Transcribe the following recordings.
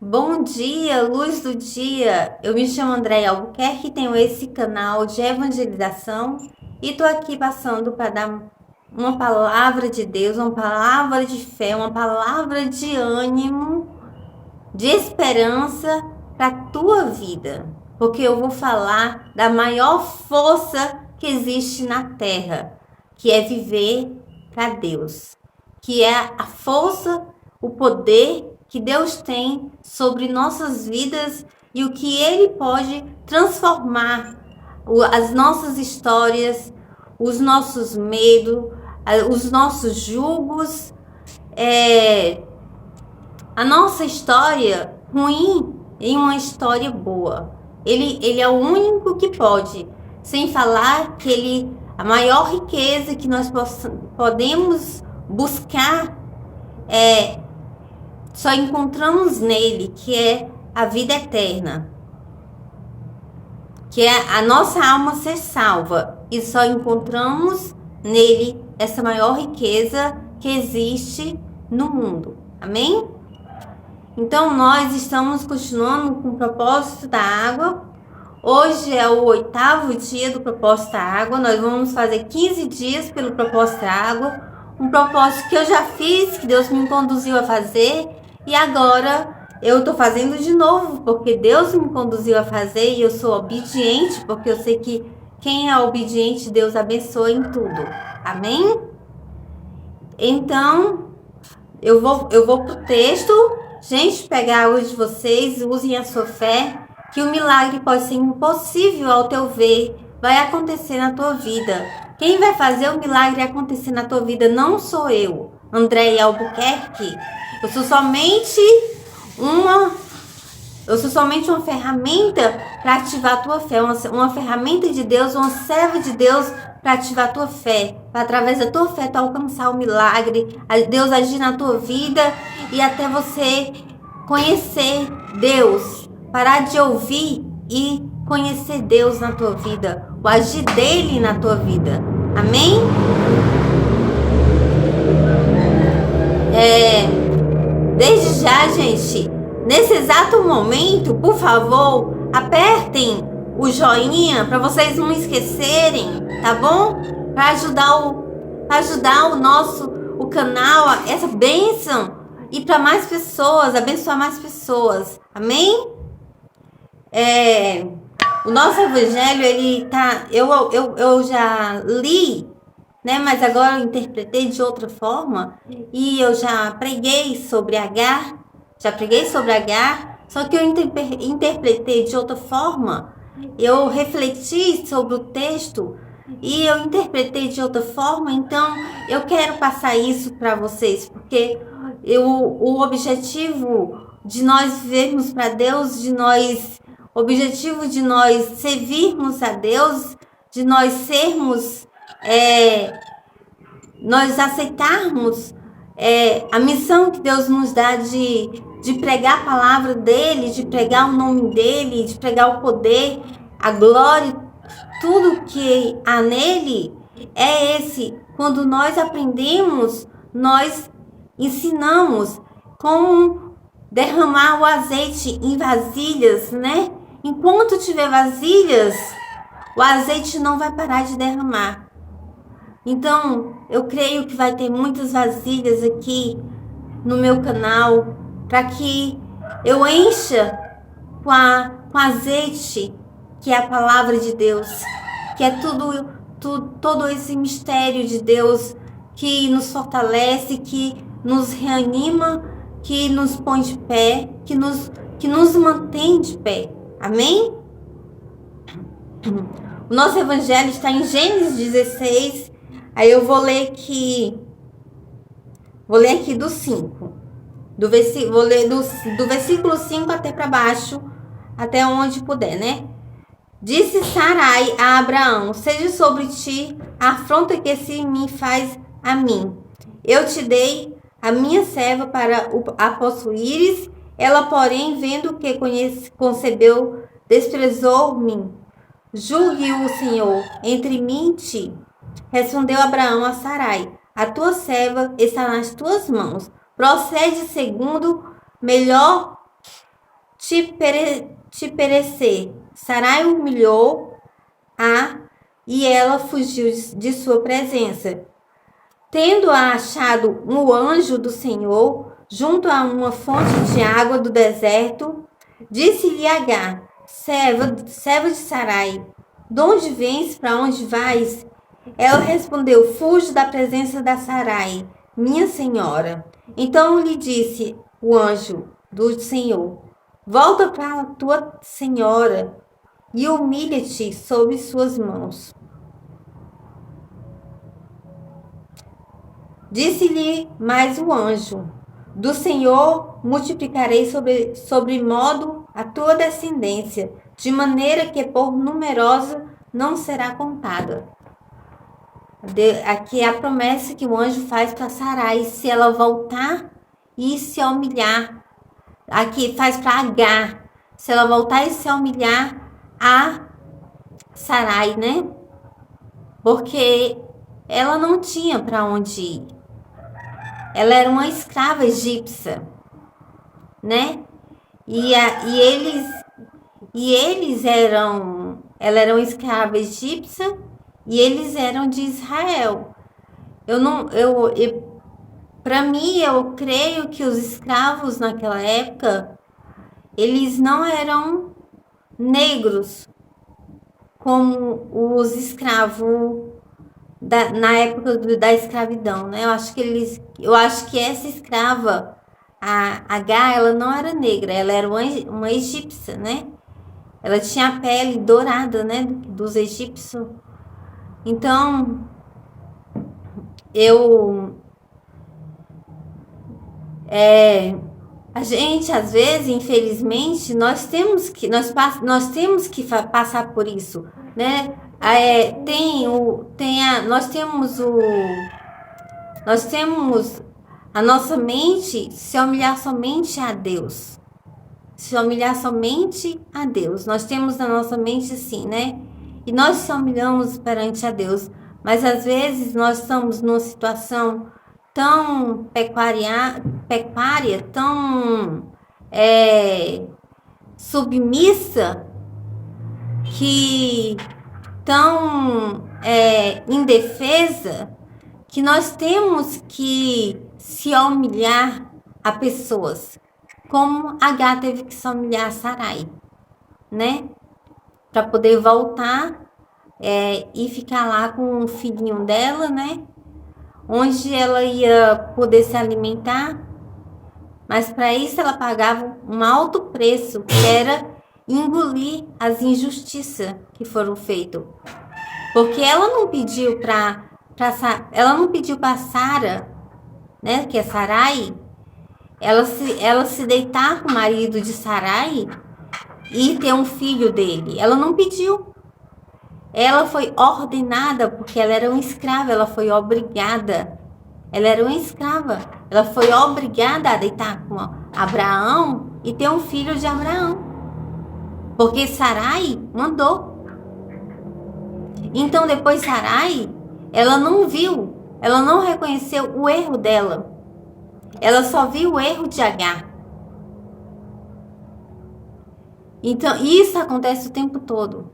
Bom dia, luz do dia. Eu me chamo Andréia Albuquerque, tenho esse canal de evangelização e tô aqui passando para dar uma palavra de Deus, uma palavra de fé, uma palavra de ânimo, de esperança para tua vida, porque eu vou falar da maior força que existe na terra, que é viver para Deus, que é a força, o poder que Deus tem sobre nossas vidas e o que Ele pode transformar as nossas histórias, os nossos medos, os nossos julgos, a nossa história ruim em uma história boa. Ele é o único que pode, sem falar que a maior riqueza que nós podemos buscar só encontramos nele, que é a vida eterna, que é a nossa alma ser salva, e só encontramos nele essa maior riqueza que existe no mundo. Amém? Então nós estamos continuando com o propósito da água. Hoje é o 8º dia do propósito da água. Nós vamos fazer 15 dias pelo propósito da água. Um propósito que eu já fiz, que Deus me conduziu a fazer. E agora eu estou fazendo de novo, porque Deus me conduziu a fazer e eu sou obediente, porque eu sei que quem é obediente, Deus abençoa em tudo. Amém? Então, eu vou pro texto. Gente, pegar a água de vocês, usem a sua fé, que o milagre pode ser impossível ao teu ver, vai acontecer na tua vida. Quem vai fazer o milagre acontecer na tua vida não sou eu, Andréia Albuquerque. Eu sou somente uma ferramenta para ativar a tua fé, uma ferramenta de Deus, uma serva de Deus para ativar a tua fé, para através da tua fé tu alcançar o milagre, Deus agir na tua vida e até você conhecer Deus, parar de ouvir e conhecer Deus na tua vida, o agir dele na tua vida. Amém? Desde já, gente, nesse exato momento, por favor, apertem o joinha para vocês não esquecerem, tá bom? Para ajudar o canal, essa bênção, e para mais pessoas, abençoar mais pessoas. Amém? O nosso evangelho, ele tá, eu já li, né? Mas agora eu interpretei de outra forma e eu já preguei sobre Agar, só que eu interpretei de outra forma. Eu refleti sobre o texto e eu interpretei de outra forma, então eu quero passar isso para vocês, porque o objetivo de nós vivermos para Deus, o objetivo de nós servirmos a Deus, de nós sermos, nós aceitarmos a missão que Deus nos dá de pregar a palavra dele, de pregar o nome dele, de pregar o poder, a glória, tudo que há nele é esse. Quando nós aprendemos, nós ensinamos como derramar o azeite em vasilhas, né? Enquanto tiver vasilhas, o azeite não vai parar de derramar. Então, eu creio que vai ter muitas vasilhas aqui no meu canal para que eu encha com azeite, que é a palavra de Deus, que é todo esse mistério de Deus que nos fortalece, que nos reanima, que nos põe de pé, que nos mantém de pé. Amém? O nosso evangelho está em Gênesis 16. Aí eu vou ler aqui do 5. Vou ler do versículo 5 até para baixo, até onde puder, né? Disse Sarai a Abraão: seja sobre ti a afronta que se me faz a mim. Eu te dei a minha serva para a possuíres. Ela, porém, vendo que concebeu, desprezou-me. Julgue o Senhor entre mim e ti. Respondeu Abraão a Sarai: a tua serva está nas tuas mãos. Procede segundo melhor te perecer. Sarai humilhou-a e ela fugiu de sua presença. Tendo-a achado um anjo do Senhor junto a uma fonte de água do deserto, disse-lhe Agar, serva de Sarai, de onde vens, para onde vais? Ela respondeu, fujo da presença da Sarai, minha senhora. Então lhe disse o anjo do Senhor, volta para a tua senhora e humilha-te sob suas mãos. Disse-lhe mais o anjo do Senhor, multiplicarei sobre modo a tua descendência, de maneira que por numerosa não será contada. Aqui é a promessa que o anjo faz para Sarai, se ela voltar e se humilhar. Aqui faz para Agar, se ela voltar e se humilhar a Sarai, né? Porque ela não tinha para onde ir. Ela era uma escrava egípcia, né? Ela era uma escrava egípcia e eles eram de Israel. Para mim, eu creio que os escravos naquela época, eles não eram negros como os escravos na época da escravidão, né? Eu acho que essa escrava, a Agar, ela não era negra, ela era uma egípcia, né? Ela tinha a pele dourada, né? Dos egípcios. Então, a gente, às vezes, infelizmente, nós temos que passar por isso, né? Nós temos a nossa mente se humilhar somente a Deus. Se humilhar somente a Deus. Nós temos na nossa mente assim, né? E nós se humilhamos perante a Deus. Mas às vezes nós estamos numa situação tão pecuária, tão submissa, tão indefesa, que nós temos que se humilhar a pessoas, como Agar teve que se humilhar a Sarai, né? Para poder voltar e ficar lá com o filhinho dela, né? Onde ela ia poder se alimentar, mas para isso ela pagava um alto preço, que era engolir as injustiças que foram feitas. Porque ela não pediu para Sara, né, que é Sarai, ela se deitar com o marido de Sarai e ter um filho dele. Ela não pediu. Ela foi ordenada, porque ela era uma escrava, ela foi obrigada. Ela era uma escrava. Ela foi obrigada a deitar com Abraão e ter um filho de Abraão. Porque Sarai mandou. Então depois Sarai, ela não viu, ela não reconheceu o erro dela. Ela só viu o erro de Agar. Então isso acontece o tempo todo.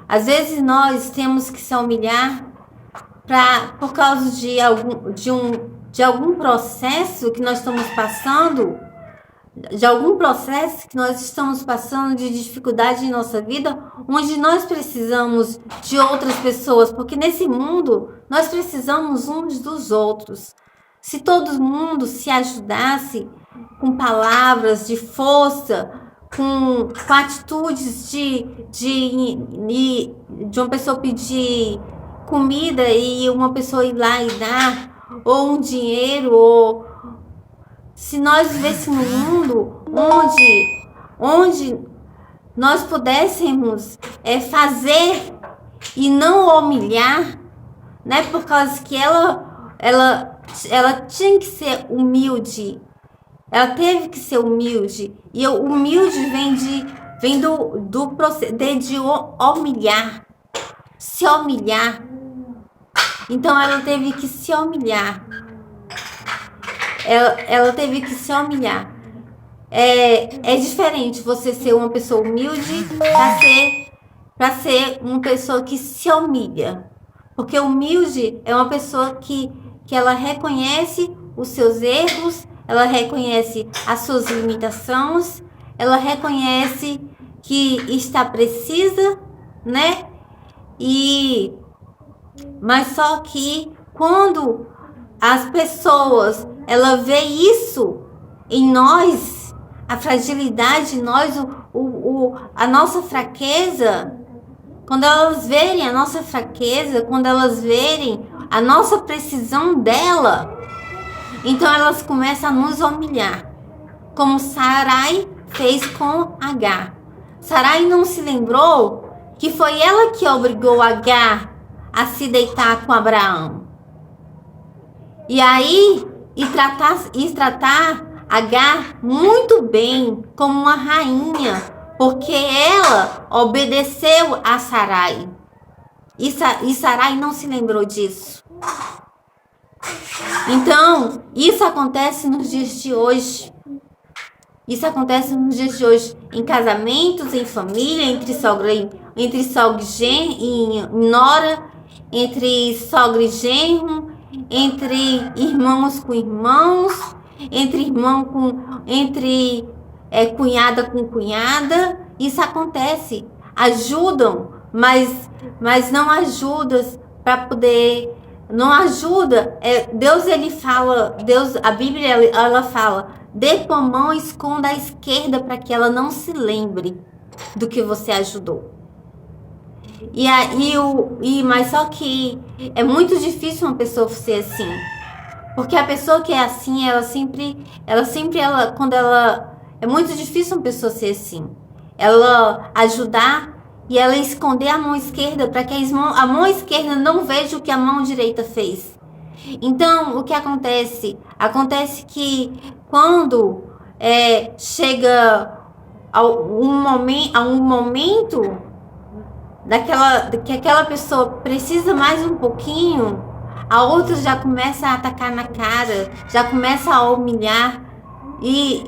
Às vezes nós temos que se humilhar por causa de algum processo que nós estamos passando, de dificuldade em nossa vida, onde nós precisamos de outras pessoas, porque nesse mundo nós precisamos uns dos outros. Se todo mundo se ajudasse com palavras de força, com atitudes de uma pessoa pedir comida e uma pessoa ir lá e dar, ou um dinheiro, ou se nós vivêssemos um mundo onde nós pudéssemos fazer e não humilhar, né? Por causa que ela tinha que ser humilde. Ela teve que ser humilde. E o humilde vem do proceder de humilhar. Se humilhar. Então ela teve que se humilhar. Ela teve que se humilhar. é diferente você ser uma pessoa humilde para ser uma pessoa que se humilha. Porque humilde é uma pessoa que ela reconhece os seus erros, ela reconhece as suas limitações, ela reconhece que está precisa, né? Mas só que quando as pessoas ela vê isso em nós, a fragilidade em nós, a nossa fraqueza, quando elas verem a nossa fraqueza, quando elas verem a nossa precisão dela, então elas começam a nos humilhar, como Sarai fez com Agar. Sarai não se lembrou que foi ela que obrigou Agar a se deitar com Abraão. E aí, tratar Agar muito bem, como uma rainha, porque ela obedeceu a Sarai. E Sarai não se lembrou disso. Então, isso acontece nos dias de hoje. Isso acontece nos dias de hoje, em casamentos, em família, entre sogra e nora, entre sogra e genro, entre irmãos com irmãos, entre cunhada com cunhada. Isso acontece. Ajudam, mas não ajuda para poder. Não ajuda. Deus ele fala, a Bíblia ela fala: dê com a mão, esconda à esquerda para que ela não se lembre do que você ajudou. Mas só que é muito difícil uma pessoa ser assim, porque a pessoa que é assim, é muito difícil uma pessoa ser assim, ela ajudar e ela esconder a mão esquerda para que a mão esquerda não veja o que a mão direita fez. Então, o que acontece? Acontece que quando chega a um momento que aquela pessoa precisa mais um pouquinho, a outra já começa a atacar na cara, já começa a humilhar, e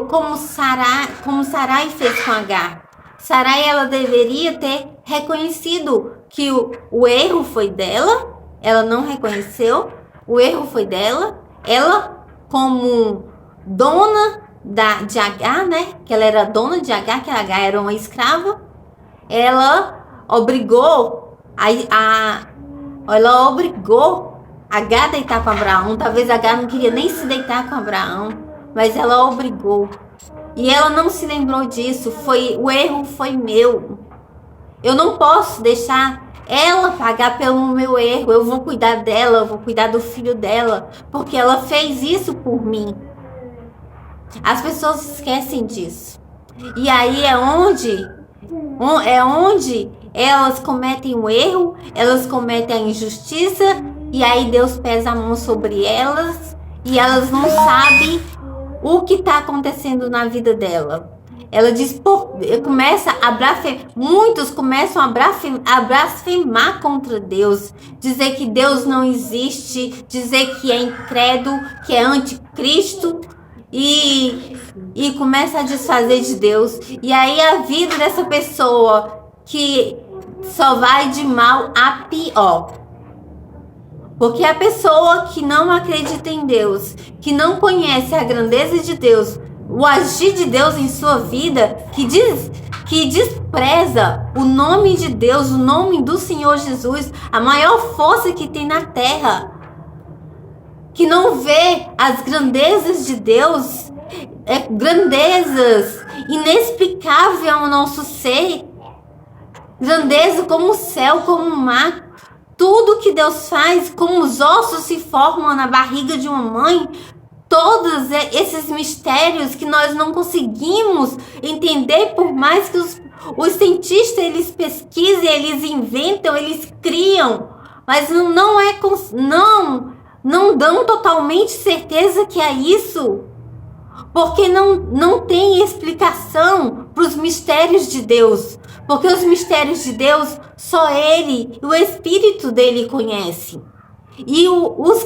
como Sarai fez com Agar. Sarai ela deveria ter reconhecido que o erro foi dela, ela não reconheceu, o erro foi dela, ela como dona de Agar, né? Que ela era dona de Agar, que Agar era uma escrava, ela obrigou Agar a deitar com Abraão. Talvez Agar não queria nem se deitar com Abraão, mas ela obrigou. E ela não se lembrou disso. O erro foi meu. Eu não posso deixar ela pagar pelo meu erro. Eu vou cuidar dela, eu vou cuidar do filho dela, porque ela fez isso por mim. As pessoas esquecem disso. E aí é onde elas cometem o erro, elas cometem a injustiça, e aí Deus pesa a mão sobre elas e elas não sabem o que está acontecendo na vida dela. Ela diz, muitos começam a blasfemar contra Deus, dizer que Deus não existe, dizer que é incrédulo, que é anticristo, e começa a desfazer de Deus. E aí a vida dessa pessoa que só vai de mal a pior. Porque a pessoa que não acredita em Deus, que não conhece a grandeza de Deus, o agir de Deus em sua vida, que despreza o nome de Deus, o nome do Senhor Jesus, a maior força que tem na terra, que não vê as grandezas de Deus, grandezas inexplicáveis ao nosso ser, grandeza como o céu, como o mar, tudo que Deus faz, como os ossos se formam na barriga de uma mãe, todos esses mistérios que nós não conseguimos entender, por mais que os cientistas eles pesquisem, eles inventam, eles criam, mas não dão totalmente certeza que é isso, porque não tem explicação para os mistérios de Deus, porque os mistérios de Deus só Ele e o Espírito dele conhecem. E os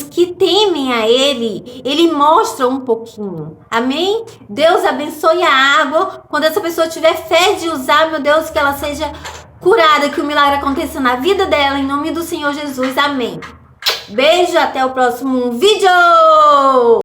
que temem a Ele mostra um pouquinho. Amém? Deus abençoe a água. Quando essa pessoa tiver fé de usar, meu Deus, que ela seja curada, que o milagre aconteça na vida dela, em nome do Senhor Jesus. Amém. Beijo, até o próximo vídeo!